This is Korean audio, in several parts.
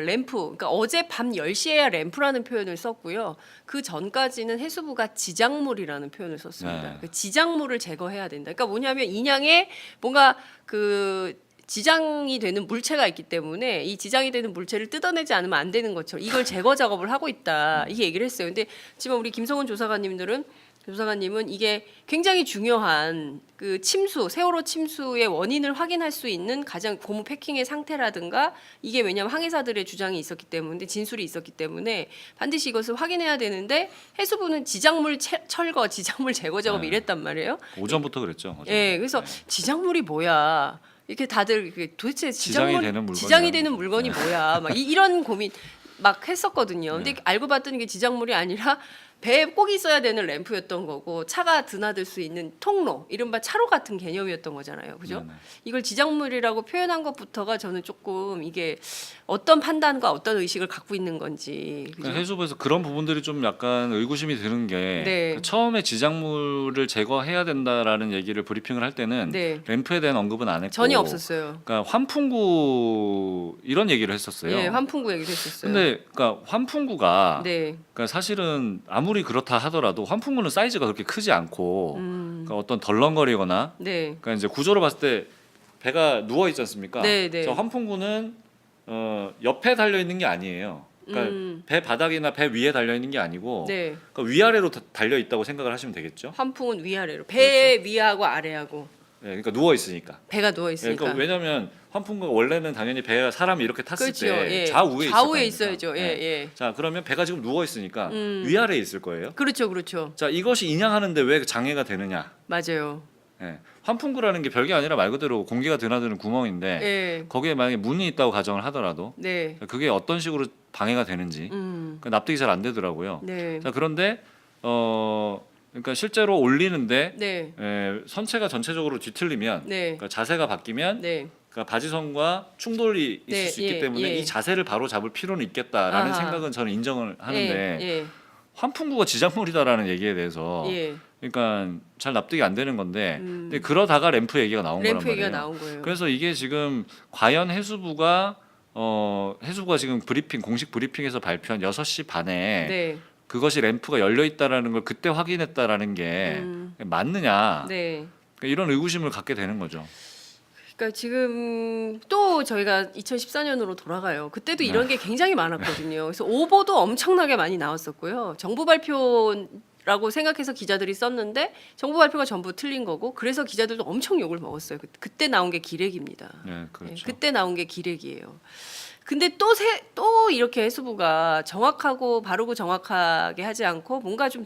램프, 그러니까 어제 밤 10시에야 램프라는 표현을 썼고요. 그 전까지는 해수부가 지작물이라는 표현을 썼습니다. 네. 그 지작물을 제거해야 된다. 그러니까 뭐냐면 인양에 뭔가 그 지장이 되는 물체가 있기 때문에 이 지장이 되는 물체를 뜯어내지 않으면 안 되는 것처럼 이걸 제거 작업을 하고 있다. 이게 얘기를 했어요. 근데 지금 우리 김성훈 조사관님은 이게 굉장히 중요한 그 침수, 세월호 침수의 원인을 확인할 수 있는 가장 고무 패킹의 상태라든가 이게 왜냐하면 항해사들의 주장이 있었기 때문에 진술이 있었기 때문에 반드시 이것을 확인해야 되는데 해수부는 지작물 철거, 지작물 제거 작업 네. 이랬단 말이에요. 오전부터 그랬죠. 어제. 예, 그래서 네. 지작물이 뭐야? 이렇게 다들 도대체 지장이 되는 물건이 지장이 되는 물건이 뭐야? 막 이런 고민 막 했었거든요. 근데 네. 알고 봤더니 이게 지작물이 아니라 배에 꼭 있어야 되는 램프였던 거고 차가 드나들 수 있는 통로, 이른바 차로 같은 개념이었던 거잖아요. 그죠? 네네. 이걸 지작물이라고 표현한 것부터가 저는 조금 이게 어떤 판단과 어떤 의식을 갖고 있는 건지. 그죠? 그러니까 해수부에서 그런 부분들이 좀 약간 의구심이 드는 게 네. 처음에 지작물을 제거해야 된다라는 얘기를 브리핑을 할 때는 네. 램프에 대한 언급은 안 했고 전혀 없었어요. 그러니까 환풍구 이런 얘기를 했었어요. 예, 환풍구 얘기도 했었어요. 근데 그러니까 환풍구가 네. 그러니까 사실은 아무리 그렇다 하더라도 환풍구는 사이즈가 그렇게 크지 않고 그러니까 어떤 덜렁거리거나 네. 그러니까 이제 구조로 봤을 때 배가 누워 있지 않습니까? 네, 네. 저 환풍구는 옆에 달려 있는 게 아니에요. 그러니까 배 바닥이나 배 위에 달려 있는 게 아니고 네. 그러니까 위아래로 달려 있다고 생각을 하시면 되겠죠. 환풍은 위아래로. 배 위하고 아래하고. 네, 그러니까 누워 있으니까. 배가 누워 네, 있으니까. 그러니까 왜냐하면 환풍구가 원래는 당연히 배가 사람이 이렇게 탔을 그렇죠. 때 예. 좌우에 좌우에 있을 거 있어야죠. 아닙니까? 예, 예. 자 그러면 배가 지금 누워 있으니까 위아래에 있을 거예요. 그렇죠, 그렇죠. 자 이것이 인양하는데 왜 장애가 되느냐? 맞아요. 예. 환풍구라는 게 별게 아니라 말 그대로 공기가 드나드는 구멍인데 예. 거기에 만약에 문이 있다고 가정을 하더라도 네. 그게 어떤 식으로 방해가 되는지 납득이 잘 안 되더라고요. 네. 자 그런데 그러니까 실제로 올리는데 네. 선체가 전체적으로 뒤틀리면 네. 그러니까 자세가 바뀌면 네. 그러니까 바지선과 충돌이 있을 네, 수 있기 예, 때문에 예. 이 자세를 바로 잡을 필요는 있겠다라는 아하. 생각은 저는 인정을 하는데 예. 환풍구가 지작물이다라는 얘기에 대해서 예. 그러니까 잘 납득이 안 되는 건데 근데 그러다가 램프 얘기가 나온 거란 램프 말이에요. 얘기가 나온 거예요. 그래서 이게 지금 과연 해수부가 지금 브리핑 공식 브리핑에서 발표한 6시 반에 네. 그것이 램프가 열려 있다라는 걸 그때 확인했다라는 게 맞느냐? 네. 그러니까 이런 의구심을 갖게 되는 거죠. 그러니까 지금 또 저희가 2014년으로 돌아가요. 그때도 이런 게 굉장히 많았거든요. 그래서 오보도 엄청나게 많이 나왔었고요. 정부 발표라고 생각해서 기자들이 썼는데 정부 발표가 전부 틀린 거고 그래서 기자들도 엄청 욕을 먹었어요. 그때 나온 게 기레기입니다. 네, 그렇죠. 그때 나온 게 기레기예요. 근데 또 이렇게 해수부가 정확하고 바르고 정확하게 하지 않고 뭔가 좀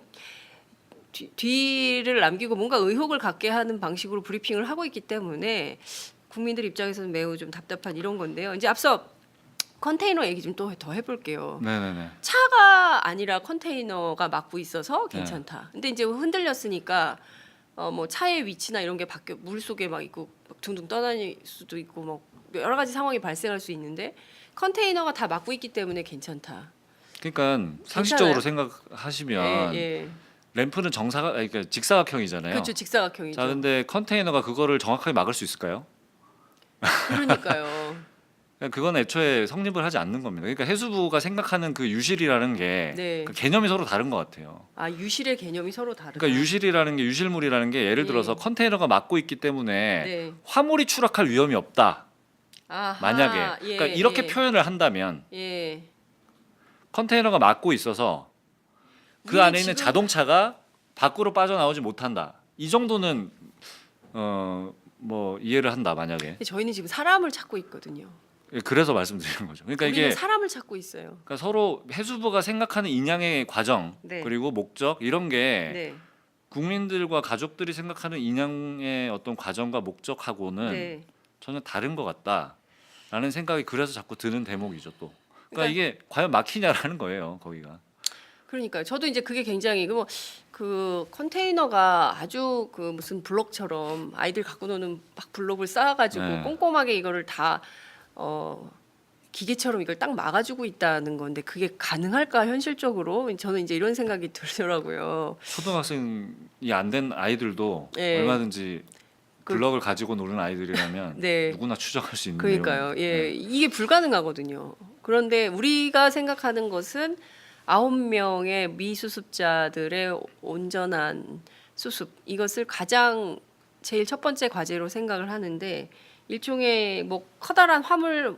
뒤를 남기고 뭔가 의혹을 갖게 하는 방식으로 브리핑을 하고 있기 때문에 국민들 입장에서는 매우 좀 답답한 이런 건데요. 이제 앞서 컨테이너 얘기 좀 또 더 해볼게요. 네네네. 차가 아니라 컨테이너가 막고 있어서 괜찮다. 근데 이제 흔들렸으니까 뭐 차의 위치나 이런 게 바뀌어 물 속에 막 있고 막 둥둥 떠다닐 수도 있고 뭐 여러 가지 상황이 발생할 수 있는데 컨테이너가 다 막고 있기 때문에 괜찮다. 그러니까 상식적으로 생각하시면 예. 램프는 그러니까 직사각형이잖아요. 그렇죠. 직사각형이죠. 자, 근데 컨테이너가 그거를 정확하게 막을 수 있을까요? 그러니까요. 그러니까 그건 애초에 성립을 하지 않는 겁니다. 그러니까 해수부가 생각하는 그 유실이라는 게 네. 그 개념이 서로 다른 것 같아요. 아 유실의 개념이 서로 다르다. 그러니까 유실물이라는 게 예를 예. 들어서 컨테이너가 막고 있기 때문에 네. 화물이 추락할 위험이 없다. 아하, 만약에 예, 그러니까 이렇게 예. 표현을 한다면 예. 컨테이너가 막고 있어서 그 우리 안에 있는 지금- 자동차가 밖으로 빠져나오지 못한다. 이 정도는 뭐 이해를 한다 만약에. 근데 저희는 지금 사람을 찾고 있거든요. 그래서 말씀드리는 거죠. 그러니까 우리는 이게 사람을 찾고 있어요. 그러니까 서로 해수부가 생각하는 인양의 과정 네. 그리고 목적 이런 게 네. 국민들과 가족들이 생각하는 인양의 어떤 과정과 목적하고는 네. 전혀 다른 것 같다라는 생각이 그래서 자꾸 드는 대목이죠 또. 그러니까 그러니까- 이게 과연 막히냐라는 거예요 거기가. 그러니까요. 저도 이제 그게 굉장히 그 컨테이너가 아주 그 무슨 블록처럼 아이들 갖고 노는 막 블록을 쌓아가지고 네. 꼼꼼하게 이거를 다 기계처럼 이걸 딱 막아주고 있다는 건데 그게 가능할까 현실적으로 저는 이제 이런 생각이 들더라고요. 초등학생이 안 된 아이들도 예. 얼마든지 그- 블럭을 가지고 노는 아이들이라면 네. 누구나 추정할 수 있는 그러니까요. 내용. 예, 이게 불가능하거든요. 그런데 우리가 생각하는 것은 9명의 미수습자들의 온전한 수습 이것을 가장 제일 첫 번째 과제로 생각을 하는데 일종의 뭐 커다란 화물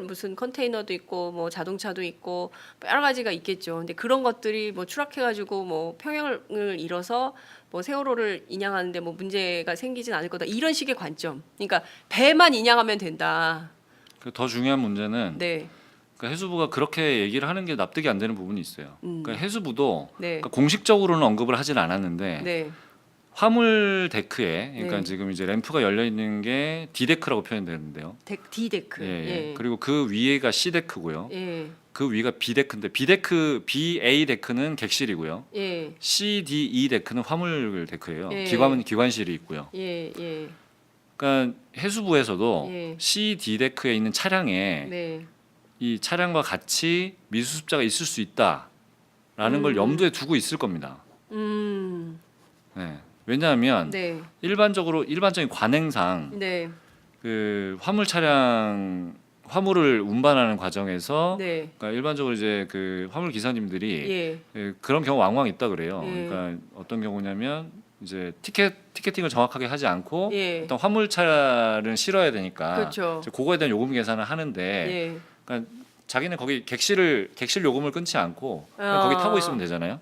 무슨 컨테이너도 있고 뭐 자동차도 있고 여러 가지가 있겠죠. 근데 그런 것들이 뭐 추락해가지고 뭐 평형을 잃어서 뭐 세월호를 인양하는데 뭐 문제가 생기진 않을 거다 이런 식의 관점. 그러니까 배만 인양하면 된다. 더 중요한 문제는 네, 그러니까 해수부가 그렇게 얘기를 하는 게 납득이 안 되는 부분이 있어요. 그러니까 해수부도 네, 그러니까 공식적으로는 언급을 하진 않았는데 네, 화물 데크에 그러니까 네. 지금 이제 램프가 열려 있는 게 D 데크라고 표현되는데요. D 데크. 예, 예. 예, 그리고 그 위에가 C 데크고요. 예, 그 위가 B 데크인데 B 데크 BA 데크는 객실이고요. 예, C, D, E 데크는 화물 데크예요. 예. 기관실이 있고요. 예, 예, 그러니까 해수부에서도 예. C, D 데크에 있는 차량에 네, 이 차량과 같이 미수습자가 있을 수 있다라는 걸 염두에 두고 있을 겁니다. 네. 왜냐하면 네, 일반적인 관행상 네, 그 화물을 운반하는 과정에서 네, 그러니까 일반적으로 이제 그 화물 기사님들이 예, 그런 경우 왕왕 있다 그래요. 예. 그러니까 어떤 경우냐면 이제 티켓팅을 정확하게 하지 않고 예, 일단 화물차를 실어야 되니까 그렇죠. 이제 그거에 대한 요금 계산을 하는데 예, 그러니까 자기는 거기 객실 요금을 끊지 않고 그냥 아. 거기 타고 있으면 되잖아요.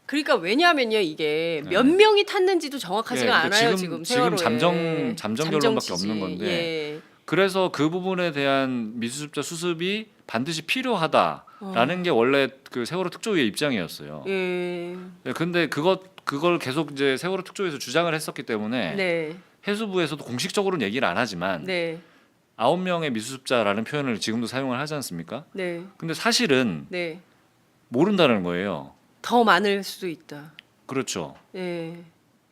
그러니까 왜냐하면요 이게 네. 몇 명이 탔는지도 정확하지가 예, 않아요 지금 세월호에. 잠정 결론밖에 없는 건데 예. 그래서 그 부분에 대한 미수습자 수습이 반드시 필요하다라는 게 원래 그 세월호 특조위의 입장이었어요. 예. 네, 근데 그걸 계속 이제 세월호 특조위에서 주장을 했었기 때문에 네. 해수부에서도 공식적으로는 얘기를 안 하지만 네. 9명의 미수습자라는 표현을 지금도 사용을 하지 않습니까? 네. 근데 사실은 네. 모른다는 거예요. 더 많을 수도 있다. 그렇죠. 예.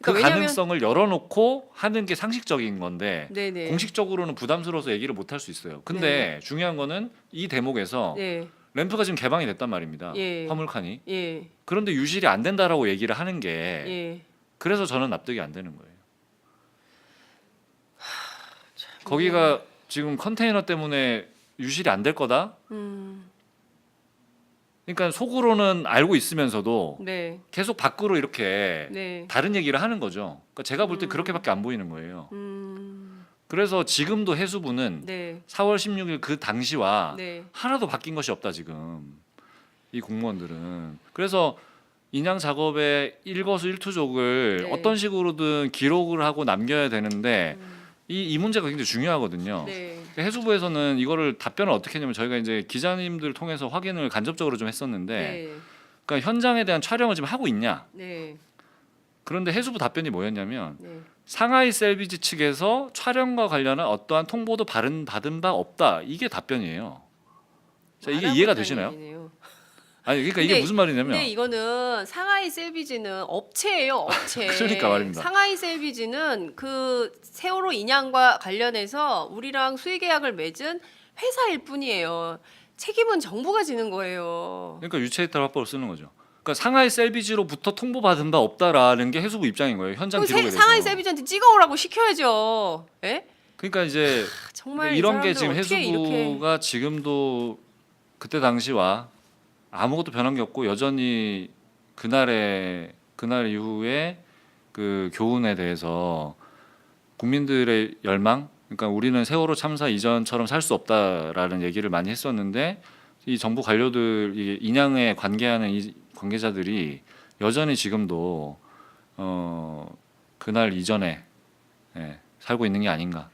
그 그러니까 가능성을 열어놓고 하는 게 상식적인 건데 네네. 공식적으로는 부담스러워서 얘기를 못 할 수 있어요. 근데 중요한 거는 이 대목에서 네. 램프가 지금 개방이 됐단 말입니다. 예. 화물칸이. 예. 그런데 유실이 안 된다라고 얘기를 하는 게 예. 그래서 저는 납득이 안 되는 거예요. 거기가 지금 컨테이너 때문에 유실이 안 될 거다? 그러니까 속으로는 알고 있으면서도 네. 계속 밖으로 이렇게 네. 다른 얘기를 하는 거죠. 그러니까 제가 볼 때 그렇게밖에 안 보이는 거예요. 음. 그래서 지금도 해수부는 네. 4월 16일 그 당시와 네. 하나도 바뀐 것이 없다 지금 이 공무원들은. 그래서 인양 작업의 일거수일투족을 네. 어떤 식으로든 기록을 하고 남겨야 되는데 이 문제가 굉장히 중요하거든요. 네. 해수부에서는 이거를 답변을 어떻게 했냐면 저희가 이제 기자님들 통해서 확인을 간접적으로 좀 했었는데 네. 그러니까 현장에 대한 촬영을 지금 하고 있냐. 네. 그런데 해수부 답변이 뭐였냐면 네. 상하이 셀비지 측에서 촬영과 관련한 어떠한 통보도 받은 바 없다. 이게 답변이에요. 자, 이게 이해가 되시나요? 얘기네요. 아니 그러니까 이게 근데- 무슨 말이냐면 근데 이거는 상하이 셀비지는 업체예요, 업체. 그러니까 말입니다. 상하이 셀비지는 그 세월호 인양과 관련해서 우리랑 수의 계약을 맺은 회사일 뿐이에요. 책임은 정부가 지는 거예요. 그러니까 유체이탈 화법을 쓰는 거죠. 그러니까 상하이 셀비지로부터 통보받은 바 없다라는 게 해수부 입장인 거예요. 현장 그럼 기록에 대해서. 상하이 셀비지한테 찍어오라고 시켜야죠. 예? 그러니까 이제 정말 이런 게 이 지금 사람들 어떻게 해수부가 지금도 그때 당시와 아무것도 변한 게 없고 여전히 그날 이후에 그 교훈에 대해서 국민들의 열망, 그러니까 우리는 세월호 참사 이전처럼 살 수 없다라는 얘기를 많이 했었는데 이 정부 관료들 이 인양에 관계하는 이 관계자들이 여전히 지금도 그날 이전에 살고 있는 게 아닌가.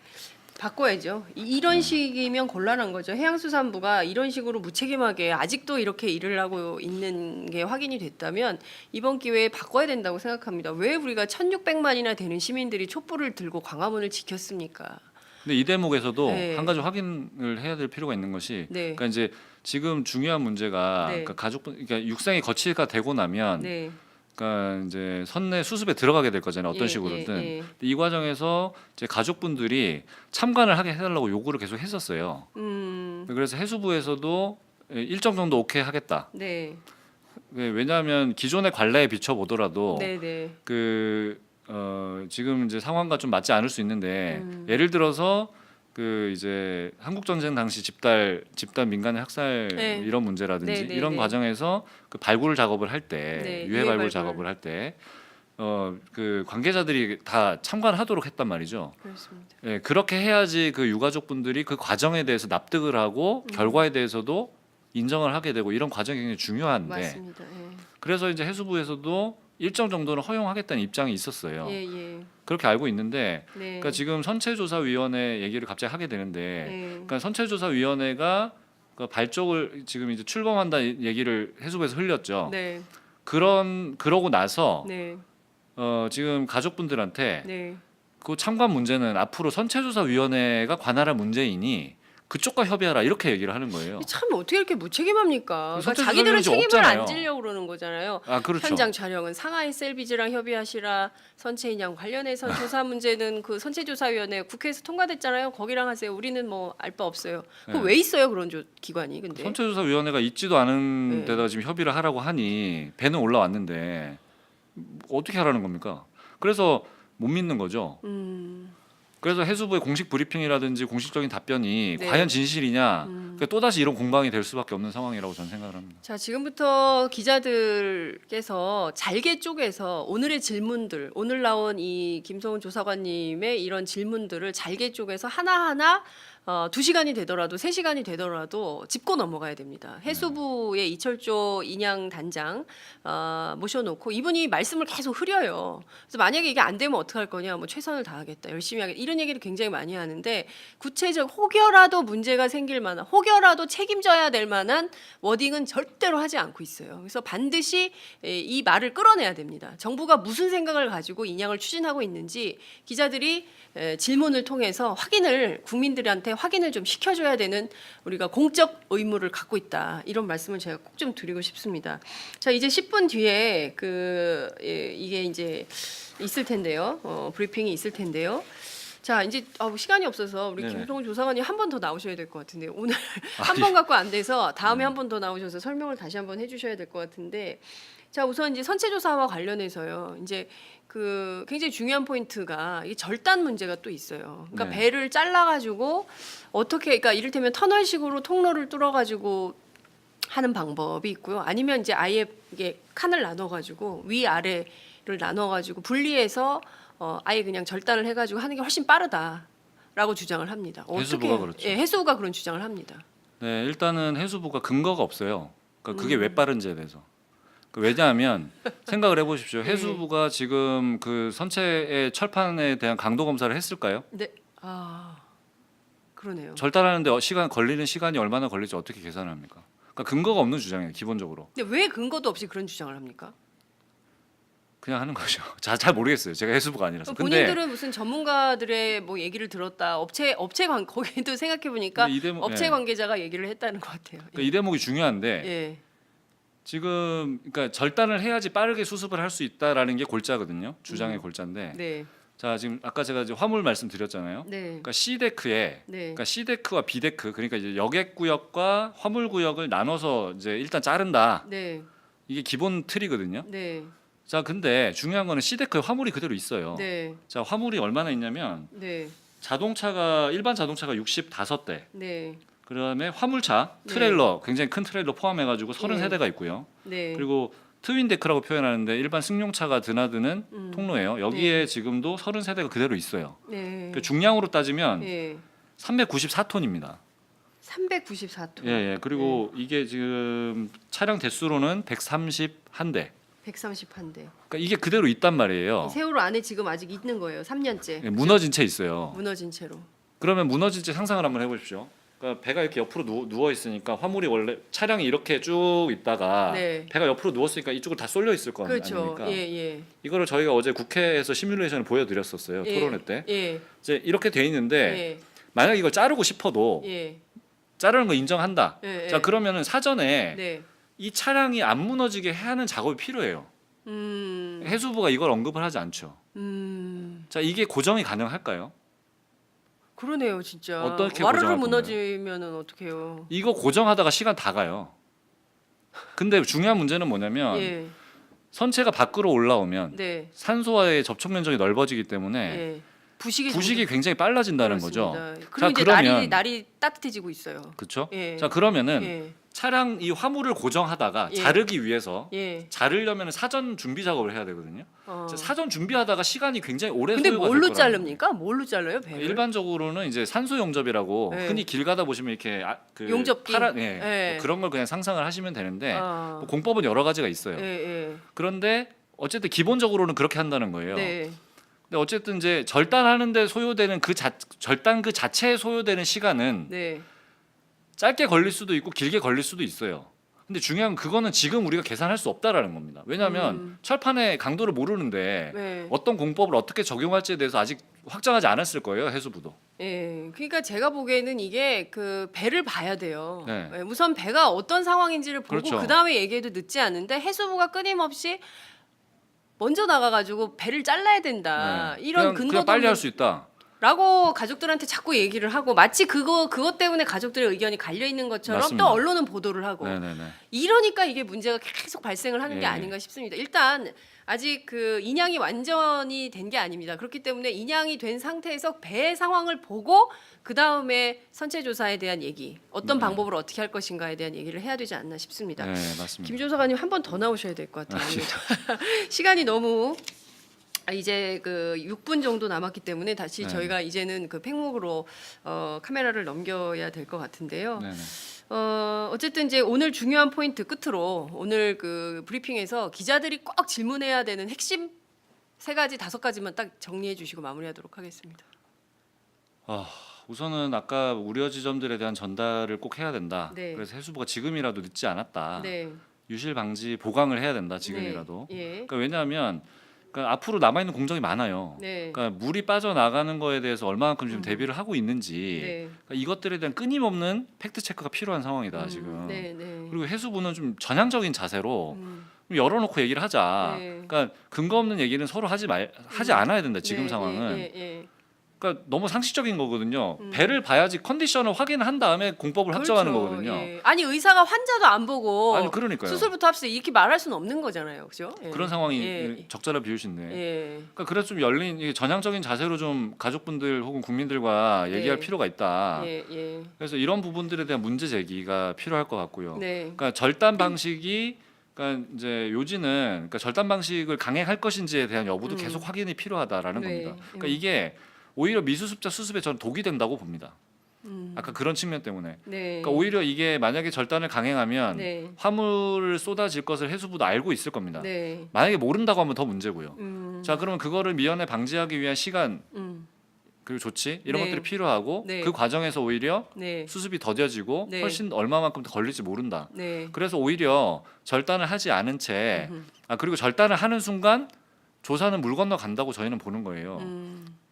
바꿔야죠. 이런 식이면 곤란한 거죠. 해양수산부가 이런 식으로 무책임하게 아직도 이렇게 일을 하고 있는 게 확인이 됐다면 이번 기회에 바꿔야 된다고 생각합니다. 왜 우리가 1,600만이나 되는 시민들이 촛불을 들고 광화문을 지켰습니까? 근데 이 대목에서도 네. 한 가지 확인을 해야 될 필요가 있는 것이 네. 그러니까 이제 지금 중요한 문제가 네. 그러니까 그러니까 육상이 거치가 되고 나면 네. 그러니까 이제 선내 수습에 들어가게 될 거잖아요. 어떤 예, 식으로든. 예, 예. 근데 이 과정에서 이제 가족분들이 참관을 하게 해달라고 요구를 계속 했었어요. 그래서 해수부에서도 일정 정도 오케이 하겠다. 네. 왜냐하면 기존의 관례에 비춰 보더라도 네, 네. 지금 이제 상황과 좀 맞지 않을 수 있는데 예를 들어서 그 이제 한국 전쟁 당시 집단 민간의 학살 네. 이런 문제라든지 네, 네, 이런 네. 과정에서 그 발굴 작업을 할 때 네, 유해 발굴 작업을 할 때 그 관계자들이 다 참관하도록 했단 말이죠. 그렇습니다. 예, 그렇게 해야지 그 유가족분들이 그 과정에 대해서 납득을 하고 결과에 대해서도 인정을 하게 되고 이런 과정이 굉장히 중요한데 맞습니다. 예. 그래서 이제 해수부에서도 일정 정도는 허용하겠다는 입장이 있었어요. 예, 예. 그렇게 알고 있는데 네. 그러니까 지금 선체조사위원회 얘기를 갑자기 하게 되는데 네. 그러니까 선체조사위원회가 그 발족을 지금 이제 출범한다 얘기를 해수부에서 흘렸죠. 네. 그러고 나서 네. 지금 가족분들한테 네. 그 참관 문제는 앞으로 선체조사위원회가 관할할 문제이니 그쪽과 협의하라 이렇게 얘기를 하는 거예요. 참 어떻게 이렇게 무책임합니까? 그러니까 선체조사 자기들은 위원회 지금 책임을 없잖아요. 안 지려고 그러는 거잖아요. 아 그렇죠. 현장 촬영은 상하이 셀비지랑 협의하시라. 선체 인양 관련해서 조사 문제는 그 선체조사위원회 국회에서 통과됐잖아요. 거기랑 하세요. 우리는 뭐 알 바 없어요. 네. 왜 있어요 그런 기관이? 근데 선체조사위원회가 있지도 않은 네. 데다가 지금 협의를 하라고 하니 배는 올라왔는데 어떻게 하라는 겁니까? 그래서 못 믿는 거죠. 그래서 해수부의 공식 브리핑이라든지 공식적인 답변이 네. 과연 진실이냐 그러니까 또다시 이런 공방이 될 수밖에 없는 상황이라고 저는 생각을 합니다. 자, 지금부터 기자들께서 잘게 쪼개서 오늘의 질문들, 오늘 나온 이 김성훈 조사관님의 이런 질문들을 잘게 쪼개서 하나하나 2시간이 되더라도 3시간이 되더라도 짚고 넘어가야 됩니다. 해수부의 이철조 인양 단장 모셔놓고 이분이 말씀을 계속 흐려요. 그래서 만약에 이게 안 되면 어떡할 거냐, 뭐 최선을 다하겠다, 열심히 하겠다 이런 얘기를 굉장히 많이 하는데 구체적 혹여라도 문제가 생길 만한, 혹여라도 책임져야 될 만한 워딩은 절대로 하지 않고 있어요. 그래서 반드시 이 말을 끌어내야 됩니다. 정부가 무슨 생각을 가지고 인양을 추진하고 있는지 기자들이 질문을 통해서 확인을 국민들한테 확인을 좀 시켜줘야 되는 우리가 공적 의무를 갖고 있다. 이런 말씀을 제가 꼭 좀 드리고 싶습니다. 자, 이제 10분 뒤에 이게 이제 있을 텐데요. 브리핑이 있을 텐데요. 자, 이제 시간이 없어서 우리 네네. 김성훈 조사관이 한 번 더 나오셔야 될 것 같은데 오늘 아, 한 번 갖고 안 돼서 다음에 한 번 더 나오셔서 설명을 다시 한번 해주셔야 될 것 같은데, 자, 우선 이제 선체조사와 관련해서요. 이제 그 굉장히 중요한 포인트가 이 절단 문제가 또 있어요. 그러니까 네. 배를 잘라가지고 어떻게, 그러니까 이를테면 터널식으로 통로를 뚫어가지고 하는 방법이 있고요. 아니면 이제 아예 이게 칸을 나눠가지고 위 아래를 나눠가지고 분리해서 아예 그냥 절단을 해가지고 하는 게 훨씬 빠르다라고 주장을 합니다. 해수부가 그렇죠. 예, 해수부가 그런 주장을 합니다. 네, 일단은 해수부가 근거가 없어요. 그러니까 그게 왜 빠른지에 대해서. 왜냐하면 생각을 해보십시오. 네. 해수부가 지금 그 선체의 철판에 대한 강도 검사를 했을까요? 네, 그러네요. 절단하는데 걸리는 시간이 얼마나 걸릴지 어떻게 계산합니까? 그러니까 근거가 없는 주장이에요, 기본적으로. 근데 왜 근거도 없이 그런 주장을 합니까? 그냥 하는 거죠. 잘 모르겠어요. 제가 해수부가 아니라서. 본인들은 무슨 전문가들의 뭐 얘기를 들었다. 업체 거기도 생각해 보니까 근데 이 대목- 업체 예. 관계자가 얘기를 했다는 것 같아요. 그러니까 이 대목이 중요한데 예. 지금 그러니까 절단을 해야지 빠르게 수습을 할 수 있다라는 게 골자거든요. 주장의 골자인데. 네. 자, 지금 아까 제가 이제 화물 말씀드렸잖아요. 네. 그러니까 C데크에 네. 그러니까 C데크와 B데크 그러니까 이제 여객 구역과 화물 구역을 나눠서 이제 일단 자른다. 네. 이게 기본 틀이거든요. 네. 자, 근데 중요한 거는 C데크에 화물이 그대로 있어요. 네. 자, 화물이 얼마나 있냐면 네. 일반 자동차가 65대. 네. 그다음에 화물차, 네. 트레일러, 굉장히 큰 트레일러 포함해 가지고 33대가 있고요. 네. 그리고 트윈 데크라고 표현하는데 일반 승용차가 드나드는 통로예요. 여기에 지금도 33대가 그대로 있어요. 네. 그 중량으로 따지면 네. 394톤입니다. 394톤. 예, 예. 그리고 네. 이게 지금 차량 대수로는 131대. 131대. 그러니까 이게 그대로 있단 말이에요. 세월호 안에 지금 아직 있는 거예요. 3년째. 예, 무너진 채 있어요. 무너진 채로. 그러면 무너진 채 상상을 한번 해보십시오. 그러니까 배가 이렇게 옆으로 누워 있으니까 화물이 원래 차량이 이렇게 쭉 있다가 네. 배가 옆으로 누웠으니까 이쪽으로 다 쏠려 있을 거 그렇죠. 아닙니까? 예, 예. 이거를 저희가 어제 국회에서 시뮬레이션을 보여드렸었어요. 예. 토론회 때. 예. 이제 이렇게 돼 있는데 예. 만약 이걸 자르고 싶어도 예. 자르는 거 인정한다. 예. 자, 예. 그러면은 사전에 네. 이 차량이 안 무너지게 해야 하는 작업이 필요해요. 해수부가 이걸 언급을 하지 않죠. 자, 이게 고정이 가능할까요? 그러네요, 진짜. 어떻게 와르르 고정할 무너지면은 어떡해요? 이거 고정하다가 시간 다 가요. 근데 중요한 문제는 뭐냐면 예. 선체가 밖으로 올라오면 네. 산소와의 접촉 면적이 넓어지기 때문에 예. 부식이 굉장히 빨라진다는 거죠. 그리고 자, 이제 그러면 날이 따뜻해지고 있어요. 그렇죠? 예. 자, 그러면은 예. 차량 이 화물을 고정하다가 예. 자르기 위해서 예. 자르려면 사전 준비 작업을 해야 되거든요. 자, 사전 준비하다가 시간이 굉장히 오래 근데 소요가 뭘로 될 거라는 자릅니까? 뭘로 잘라요, 배를? 일반적으로는 이제 산소 용접이라고 네. 흔히 길 가다 보시면 이렇게 그 용접기? 파란 네. 뭐 그런 걸 그냥 상상을 하시면 되는데 뭐 아. 공법은 여러 가지가 있어요. 예, 예. 그런데 어쨌든 기본적으로는 그렇게 한다는 거예요. 네. 근데 어쨌든 이제 절단하는데 소요되는 절단 그 자체에 소요되는 시간은 네. 짧게 걸릴 수도 있고 길게 걸릴 수도 있어요. 근데 중요한 건 그거는 지금 우리가 계산할 수 없다라는 겁니다. 왜냐하면 철판의 강도를 모르는데 네. 어떤 공법을 어떻게 적용할지에 대해서 아직 확정하지 않았을 거예요, 해수부도. 예, 그러니까 제가 보기에는 이게 그 배를 봐야 돼요. 네. 예, 우선 배가 어떤 상황인지를 보고 그렇죠. 그 다음에 얘기해도 늦지 않은데 해수부가 끊임없이 먼저 나가가지고 배를 잘라야 된다. 네. 이런 그냥 빨리 할 수 있다. 라고 가족들한테 자꾸 얘기를 하고 마치 그것 때문에 가족들의 의견이 갈려 있는 것처럼 맞습니다. 또 언론은 보도를 하고 네네네. 이러니까 이게 문제가 계속 발생을 하는 게 예. 아닌가 싶습니다. 일단 아직 그 인양이 완전히 된 게 아닙니다. 그렇기 때문에 인양이 된 상태에서 배 상황을 보고 그 다음에 선체 조사에 대한 얘기, 어떤 방법으로 어떻게 할 것인가에 대한 얘기를 해야 되지 않나 싶습니다. 네, 맞습니다. 김조사관님 한 번 더 나오셔야 될 것 같아요. 시간이 너무 이제 그 6분 정도 남았기 때문에 다시 네. 저희가 이제는 그 팽목으로 카메라를 넘겨야 될 것 같은데요. 네네. 어쨌든 이제 오늘 중요한 포인트 끝으로 오늘 그 브리핑에서 기자들이 꼭 질문해야 되는 핵심 3가지 5가지만 딱 정리해 주시고 마무리하도록 하겠습니다. 우선은 아까 우려 지점들에 대한 전달을 꼭 해야 된다. 네. 그래서 해수부가 지금이라도 늦지 않았다. 네. 유실 방지 보강을 해야 된다. 지금이라도. 네. 예. 그러니까 왜냐하면 그러니까 앞으로 남아 있는 공정이 많아요. 네. 그러니까 물이 빠져 나가는 거에 대해서 얼마만큼 지금 대비를 하고 있는지 네. 그러니까 이것들에 대한 끊임없는 팩트 체크가 필요한 상황이다 지금. 네. 네. 그리고 해수부는 좀 전향적인 자세로 음. 좀 열어놓고 얘기를 하자. 네. 그러니까 근거 없는 얘기는 서로 하지 않아야 된다. 지금 네, 상황은. 예. 그러니까 너무 상식적인 거거든요. 배를 봐야지 컨디션을 확인한 다음에 공법을 확정하는 그렇죠. 거거든요. 예. 아니 의사가 환자도 안 보고 아니 그러니까요. 수술부터 합시다 이렇게 말할 수는 없는 거잖아요, 그죠? 예. 그런 상황이 예. 적절한 비유신데. 예. 그러니까 그래서 좀 열린 이게 전향적인 자세로 좀 가족분들 혹은 국민들과 얘기할 네. 필요가 있다. 예. 그래서 이런 부분들에 대한 문제 제기가 필요할 것 같고요. 네. 그러니까 절단 방식이 그러니까 이제 요지는 그러니까 절단 방식을 강행할 것인지에 대한 여부도 계속 확인이 필요하다라는 네. 겁니다. 그러니까 이게 오히려 미수습자 수습에 저는 독이 된다고 봅니다. 음. 아까 그런 측면 때문에. 네. 그러니까 오히려 이게 만약에 절단을 강행하면 네. 화물을 쏟아질 것을 해수부도 알고 있을 겁니다. 네. 만약에 모른다고 하면 더 문제고요. 음. 자, 그러면 그거를 미연에 방지하기 위한 시간 음. 그리고 조치 이런 네. 것들이 필요하고 네. 그 과정에서 오히려 네. 수습이 더뎌지고 네. 훨씬 얼마만큼 더 걸릴지 모른다. 네. 그래서 오히려 절단을 하지 않은 채 음흠. 그리고 절단을 하는 순간 조사는 물 건너 간다고 저희는 보는 거예요.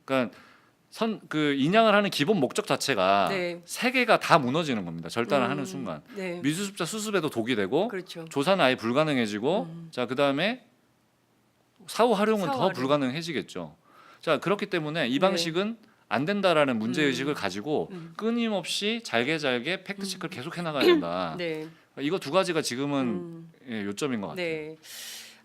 그러니까 그 인양을 하는 기본 목적 자체가 네. 세 개가 다 무너지는 겁니다. 절단을 하는 순간 네. 미수습자 수습에도 독이 되고 그렇죠. 조사는 아예 불가능해지고 자 그다음에 사후 활용은 사후 더 활용. 불가능해지겠죠. 자 그렇기 때문에 이 네. 방식은 안 된다라는 문제 의식을 가지고 음. 끊임없이 잘게 팩트 체크를 계속 해나가야 된다. 네. 이거 두 가지가 지금은 예, 요점인 것 같아요. 네.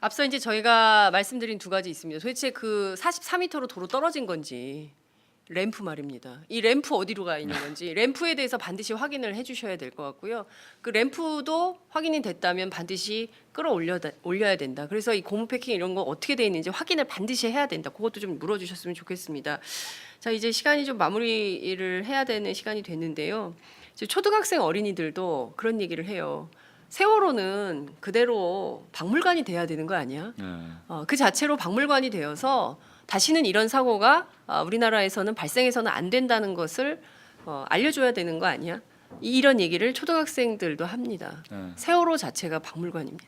앞서 이제 저희가 말씀드린 2가지 있습니다. 도대체 그 44m로 도로 떨어진 건지 램프 말입니다. 이 램프 어디로 가 있는 건지 램프에 대해서 반드시 확인을 해주셔야 될 것 같고요. 그 램프도 확인이 됐다면 반드시 올려야 된다. 그래서 이 고무 패킹 이런 거 어떻게 돼 있는지 확인을 반드시 해야 된다. 그것도 좀 물어주셨으면 좋겠습니다. 자 이제 시간이 좀 마무리를 해야 되는 시간이 됐는데요. 이제 초등학생 어린이들도 그런 얘기를 해요. 세월호는 그대로 박물관이 돼야 되는 거 아니야? 네. 그 자체로 박물관이 되어서 다시는 이런 사고가 우리나라에서는 발생해서는 안 된다는 것을 알려줘야 되는 거 아니야? 이런 얘기를 초등학생들도 합니다. 네. 세월호 자체가 박물관입니다.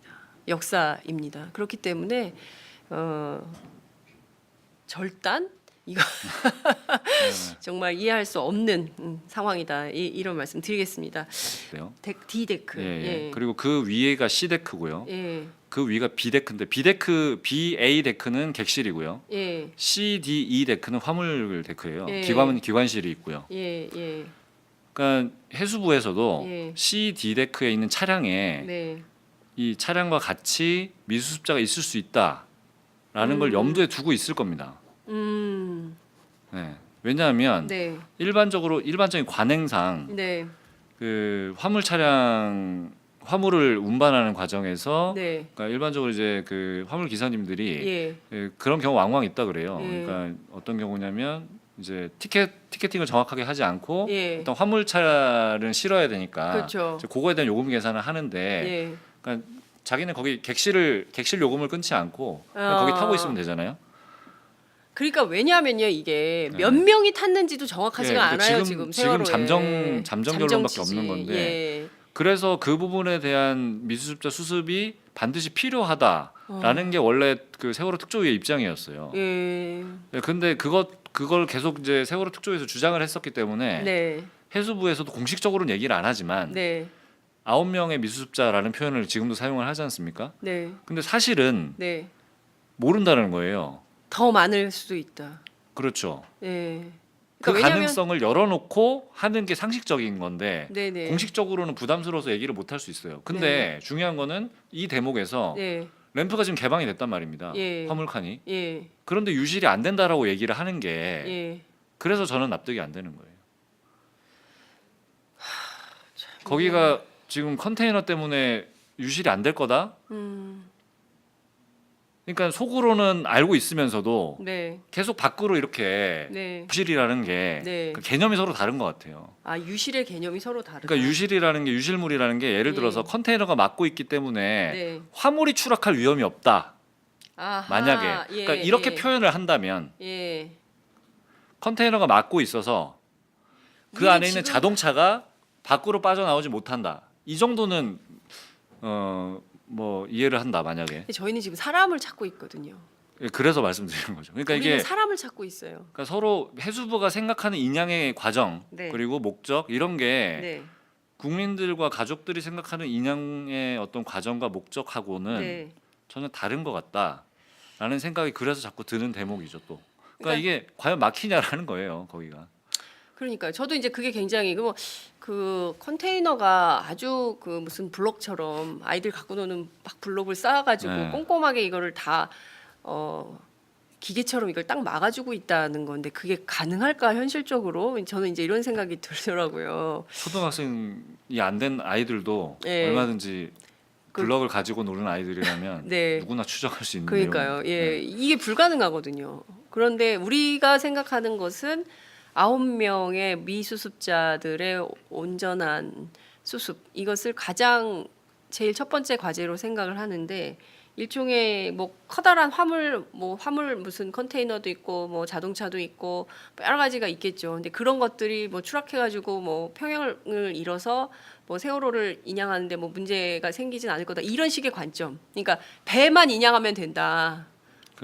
역사입니다. 그렇기 때문에 절단 이거 정말 이해할 수 없는 상황이다. 이런 말씀 드리겠습니다. 그래요. D데크. 예, 예. 예. 그리고 그 위에가 C데크고요. 예. 그 위가 B데크인데 BA 데크는 객실이고요. 예. CDE 데크는 화물 데크예요. 예. 기관실이 있고요. 예. 예. 그러니까 해수부에서도 예. CD 데크에 있는 차량에 네. 이 차량과 같이 미수습자가 있을 수 있다라는 걸 염두에 두고 있을 겁니다. 네. 왜냐하면 네. 일반적인 관행상 네. 그 화물을 운반하는 과정에서 네. 그러니까 일반적으로 이제 그 화물 기사님들이 예. 그런 경우 왕왕 있다 그래요. 예. 그러니까 어떤 경우냐면 이제 티켓팅을 정확하게 하지 않고 예. 어떤 화물차를 실어야 되니까 그렇죠. 이제 그거에 대한 요금 계산을 하는데 예. 그러니까 자기는 거기 객실 요금을 끊지 않고 그냥 거기 타고 있으면 되잖아요. 그러니까 왜냐하면요 이게 몇 네. 명이 탔는지도 정확하지가 예, 그러니까 않아요 지금 세월호에. 잠정 결론밖에 잠정치지. 없는 건데 예. 그래서 그 부분에 대한 미수습자 수습이 반드시 필요하다라는 게 원래 그 세월호 특조위의 입장이었어요. 예. 네, 근데 그걸 계속 이제 세월호 특조위에서 주장을 했었기 때문에 네. 해수부에서도 공식적으로는 얘기를 안 하지만 네. 9명의 미수습자라는 표현을 지금도 사용을 하지 않습니까? 네. 근데 사실은 네. 모른다는 거예요. 더 많을 수도 있다. 그렇죠. 예. 그 그러니까 가능성을 열어놓고 하는 게 상식적인 건데 네네. 공식적으로는 부담스러워서 얘기를 못 할 수 있어요. 근데 중요한 거는 이 대목에서 네. 램프가 지금 개방이 됐단 말입니다. 예. 화물칸이. 예. 그런데 유실이 안 된다라고 얘기를 하는 게 예. 그래서 저는 납득이 안 되는 거예요. 거기가 지금 컨테이너 때문에 유실이 안 될 거다? 그러니까 속으로는 알고 있으면서도 네. 계속 밖으로 이렇게 네. 유실이라는 게 네. 그 개념이 서로 다른 것 같아요. 아 유실의 개념이 서로 다르다. 그러니까 유실물이라는 게 예를 들어서 예. 컨테이너가 막고 있기 때문에 네. 화물이 추락할 위험이 없다. 아하, 만약에 예, 그러니까 이렇게 예. 표현을 한다면 예. 컨테이너가 막고 있어서 그 우리는 안에 있는 지금- 자동차가 밖으로 빠져나오지 못한다. 이 정도는 뭐 이해를 한다 만약에. 근데 저희는 지금 사람을 찾고 있거든요. 예, 그래서 말씀드리는 거죠. 그러니까 우리는 이게 사람을 찾고 있어요. 그러니까 서로 해수부가 생각하는 인양의 과정 네. 그리고 목적 이런 게 네. 국민들과 가족들이 생각하는 인양의 어떤 과정과 목적하고는 네. 전혀 다른 것 같다라는 생각이 그래서 자꾸 드는 대목이죠 또. 그러니까 그러니까- 이게 과연 막히냐라는 거예요 거기가. 그러니까 저도 이제 그게 굉장히 그 컨테이너가 아주 그 무슨 블록처럼 아이들 갖고 노는 막 블록을 쌓아가지고 네. 꼼꼼하게 이거를 다 기계처럼 이걸 딱 막아주고 있다는 건데 그게 가능할까 현실적으로 저는 이제 이런 생각이 들더라고요. 초등학생이 안 된 아이들도 예. 얼마든지 그- 블럭을 가지고 노는 아이들이라면 네. 누구나 추정할 수 있는 그러니까요. 내용. 예, 이게 불가능하거든요. 그런데 우리가 생각하는 것은 9명의 미수습자들의 온전한 수습 이것을 가장 제일 첫 번째 과제로 생각을 하는데 일종의 뭐 커다란 화물 무슨 컨테이너도 있고 뭐 자동차도 있고 여러 가지가 있겠죠. 근데 그런 것들이 뭐 추락해가지고 뭐 평형을 잃어서 뭐 세월호를 인양하는데 뭐 문제가 생기진 않을 거다 이런 식의 관점. 그러니까 배만 인양하면 된다.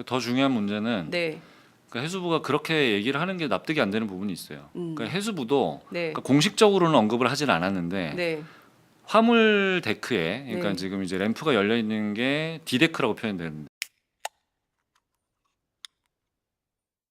더 중요한 문제는 네, 그러니까 해수부가 그렇게 얘기를 하는 게 납득이 안 되는 부분이 있어요. 그러니까 해수부도 네, 그러니까 공식적으로는 언급을 하진 않았는데 네, 화물 데크에 그러니까 네. 지금 이제 램프가 열려 있는 게 D데크라고 표현되는데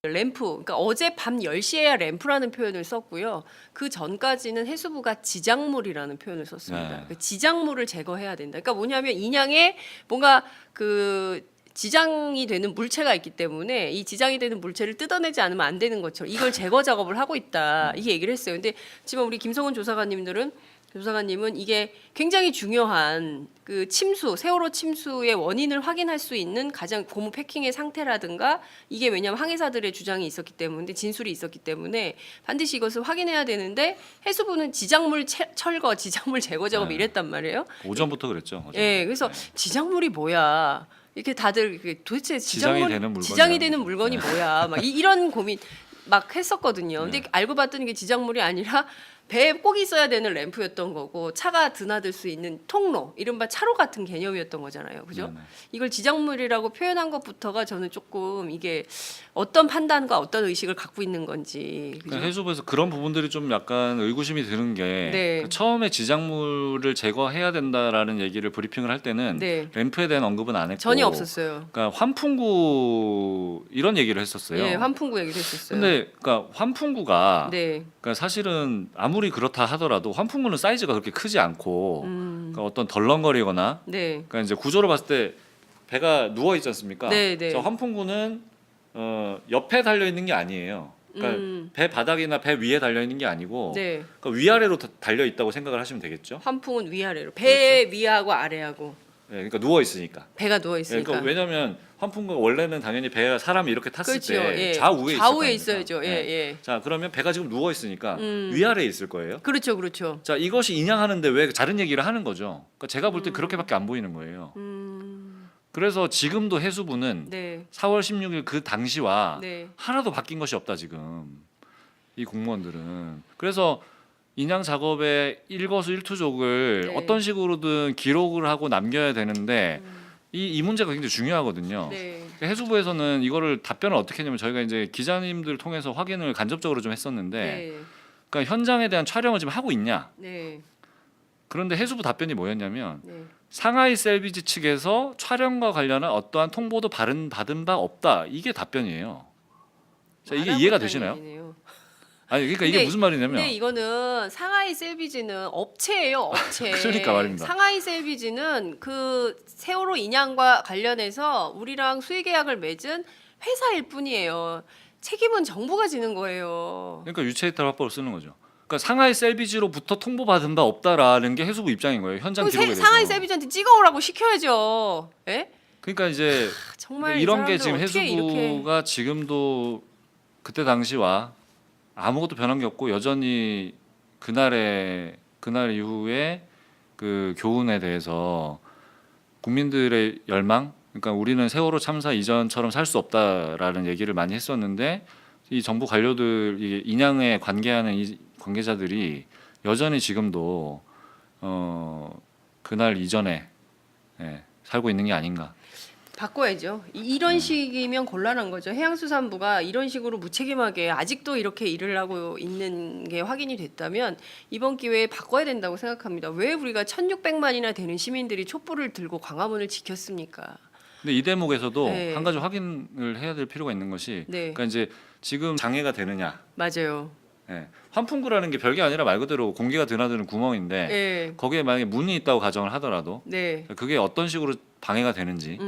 램프. 그러니까 어제 밤 10시에야 램프라는 표현을 썼고요. 그 전까지는 해수부가 지작물이라는 표현을 썼습니다. 네. 그 지작물을 제거해야 된다. 그러니까 뭐냐면 인양에 뭔가 그 지장이 되는 물체가 있기 때문에 이 지장이 되는 물체를 뜯어내지 않으면 안 되는 것처럼 이걸 제거 작업을 하고 있다. 이 얘기를 했어요. 근데 지금 우리 김성훈 조사관님은 이게 굉장히 중요한 그 세월호 침수의 원인을 확인할 수 있는 가장 고무 패킹의 상태라든가 이게 왜냐하면 항해사들의 주장이 있었기 때문에 진술이 있었기 때문에 반드시 이것을 확인해야 되는데 해수부는 지작물 철거, 지작물 제거 작업 네. 이랬단 말이에요. 오전부터 그랬죠. 어제. 예, 그래서 지작물이 뭐야? 이렇게 다들 도대체 지장이 되는 물건이라는 지장이 되는 거죠. 물건이 뭐야? 막 이런 고민 막 했었거든요. 근데 알고 봤더니 이게 지작물이 아니라 배에 꼭 있어야 되는 램프였던 거고 차가 드나들 수 있는 통로, 이른바 차로 같은 개념이었던 거잖아요. 그죠? 네네. 이걸 지작물이라고 표현한 것부터가 저는 조금 이게 어떤 판단과 어떤 의식을 갖고 있는 건지. 그죠? 그러니까 해수부에서 그런 부분들이 좀 약간 의구심이 드는 게 네. 그러니까 처음에 지작물을 제거해야 된다라는 얘기를 브리핑을 할 때는 네. 램프에 대한 언급은 안 했고 전혀 없었어요. 그러니까 환풍구 이런 얘기를 했었어요. 예, 환풍구 얘기를 했었어요. 근데 그러니까 환풍구가 네. 그러니까 사실은 아무리 그렇다 하더라도 환풍구는 사이즈가 그렇게 크지 않고 그러니까 어떤 덜렁거리거나 네. 그러니까 이제 구조로 봤을 때 배가 누워 있지 않습니까? 네, 네. 저 환풍구는 옆에 달려 있는 게 아니에요. 그러니까 배 바닥이나 배 위에 달려 있는 게 아니고 네. 그러니까 위아래로 달려 있다고 생각을 하시면 되겠죠. 환풍은 위아래로. 배 위하고 아래하고. 예, 그러니까 누워 있으니까. 배가 누워 예, 있으니까. 그러니까 왜냐하면 환풍구가 원래는 당연히 배가 사람이 이렇게 탔을 그렇죠. 때 예. 좌우에 좌우에 있을 거 있어야죠. 아닙니까? 예, 예. 자, 그러면 배가 지금 누워 있으니까 위아래에 있을 거예요. 그렇죠, 그렇죠. 자, 이것이 인양하는데 왜 다른 얘기를 하는 거죠? 그러니까 제가 볼 때 그렇게밖에 안 보이는 거예요. 그래서 지금도 해수부는 네, 4월 16일 그 당시와 네, 하나도 바뀐 것이 없다 지금 이 공무원들은. 그래서 인양 작업의 일거수일투족을 네. 어떤 식으로든 기록을 하고 남겨야 되는데 이 문제가 굉장히 중요하거든요. 네, 해수부에서는 이거를 답변을 어떻게 했냐면 저희가 이제 기자님들 통해서 확인을 간접적으로 좀 했었는데, 네, 그러니까 현장에 대한 촬영을 지금 하고 있냐? 네, 그런데 해수부 답변이 뭐였냐면 네. 상하이 셀비지 측에서 촬영과 관련한 어떠한 통보도 받은 바 없다. 이게 답변이에요. 자, 이게 이해가 되시나요? 얘기네요. 아니 그러니까 이게 근데- 무슨 말이냐면 근데 이거는 상하이 셀비지는 업체예요, 업체. 그러니까 말입니다. 상하이 셀비지는 그 세월호 인양과 관련해서 우리랑 수의 계약을 맺은 회사일 뿐이에요. 책임은 정부가 지는 거예요. 그러니까 유체이탈 화법을 쓰는 거죠. 그러니까 상하이 셀비지로부터 통보받은 바 없다라는 게 해수부 입장인 거예요. 현장 그럼 기록에 대해서. 상하이 셀비지한테 찍어오라고 시켜야죠. 예? 그러니까 이제 정말 이런 게 이 지금 사람들 어떻게 해수부가 이렇게 지금도 그때 당시와 아무것도 변한 게 없고 여전히 그날 이후에 그 교훈에 대해서 국민들의 열망, 그러니까 우리는 세월호 참사 이전처럼 살 수 없다라는 얘기를 많이 했었는데 이 정부 관료들 이 인양에 관계하는 이 관계자들이 여전히 지금도 그날 이전에 살고 있는 게 아닌가. 바꿔야죠. 이런 식이면 곤란한 거죠. 해양수산부가 이런 식으로 무책임하게 아직도 이렇게 일을 하고 있는 게 확인이 됐다면 이번 기회에 바꿔야 된다고 생각합니다. 왜 우리가 1,600만이나 되는 시민들이 촛불을 들고 광화문을 지켰습니까? 근데 이 대목에서도 네. 한 가지 확인을 해야 될 필요가 있는 것이 네, 그러니까 이제 지금 장애가 되느냐. 맞아요. 환풍구라는 게 별게 아니라 말 그대로 공기가 드나드는 구멍인데 네, 거기에 만약에 문이 있다고 가정을 하더라도 네, 그게 어떤 식으로 방해가 되는지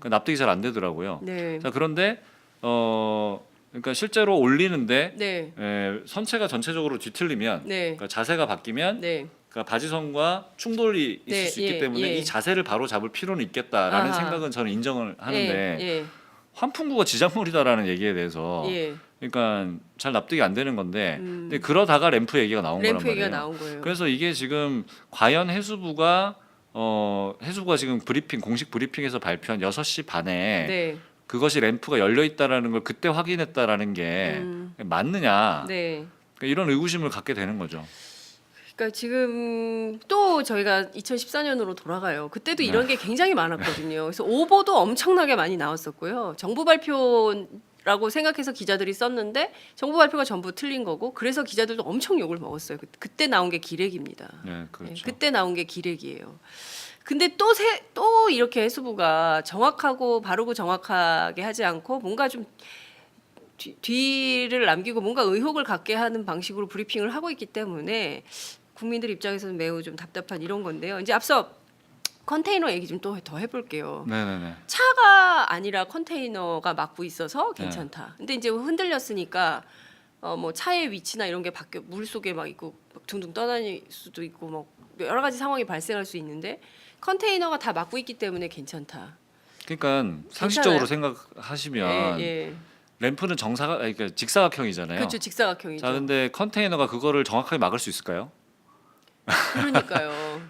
납득이 잘 안 되더라고요. 네, 자, 그런데 그러니까 실제로 올리는데 네, 선체가 전체적으로 뒤틀리면 네, 그러니까 자세가 바뀌면 네, 그러니까 바지선과 충돌이 있을 네, 수 있기 예, 때문에 예. 이 자세를 바로 잡을 필요는 있겠다라는 아하. 생각은 저는 인정을 하는데 예, 환풍구가 지작물이다라는 얘기에 대해서 예, 예. 그러니까 잘 납득이 안 되는 건데 근데 그러다가 램프 얘기가 나온 거란 램프 말이에요. 얘기가 나온 거예요. 그래서 이게 지금 과연 해수부가 지금 공식 브리핑에서 발표한 6시 반에 네, 그것이 램프가 열려 있다라는 걸 그때 확인했다라는 게 맞느냐? 네. 그러니까 이런 의구심을 갖게 되는 거죠. 그러니까 지금 또 저희가 2014년으로 돌아가요. 그때도 이런 게 굉장히 많았거든요. 그래서 오보도 엄청나게 많이 나왔었고요. 정부 발표라고 생각해서 기자들이 썼는데 정부 발표가 전부 틀린 거고 그래서 기자들도 엄청 욕을 먹었어요. 그때 나온 게 기레기입니다. 네, 그렇죠. 그때 나온 게 기레기예요. 근데 또 이렇게 해수부가 정확하고 바르고 정확하게 하지 않고 뭔가 좀 뒤를 남기고 뭔가 의혹을 갖게 하는 방식으로 브리핑을 하고 있기 때문에 국민들 입장에서는 매우 좀 답답한 이런 건데요. 이제 앞서 컨테이너 얘기 좀 또 더 해볼게요. 네네네. 차가 아니라 컨테이너가 막고 있어서 괜찮다. 근데 이제 흔들렸으니까 뭐 차의 위치나 이런 게 바뀌어 물 속에 막 있고 막 둥둥 떠다닐 수도 있고 뭐 여러 가지 상황이 발생할 수 있는데 컨테이너가 다 막고 있기 때문에 괜찮다. 그러니까 상식적으로 괜찮아요. 생각하시면 예. 램프는 그러니까 직사각형이잖아요. 그렇죠. 직사각형이죠. 자, 근데 컨테이너가 그거를 정확하게 막을 수 있을까요? 그러니까요.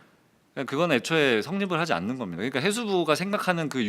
그건 애초에 성립을 하지 않는 겁니다. 그러니까 해수부가 생각하는 그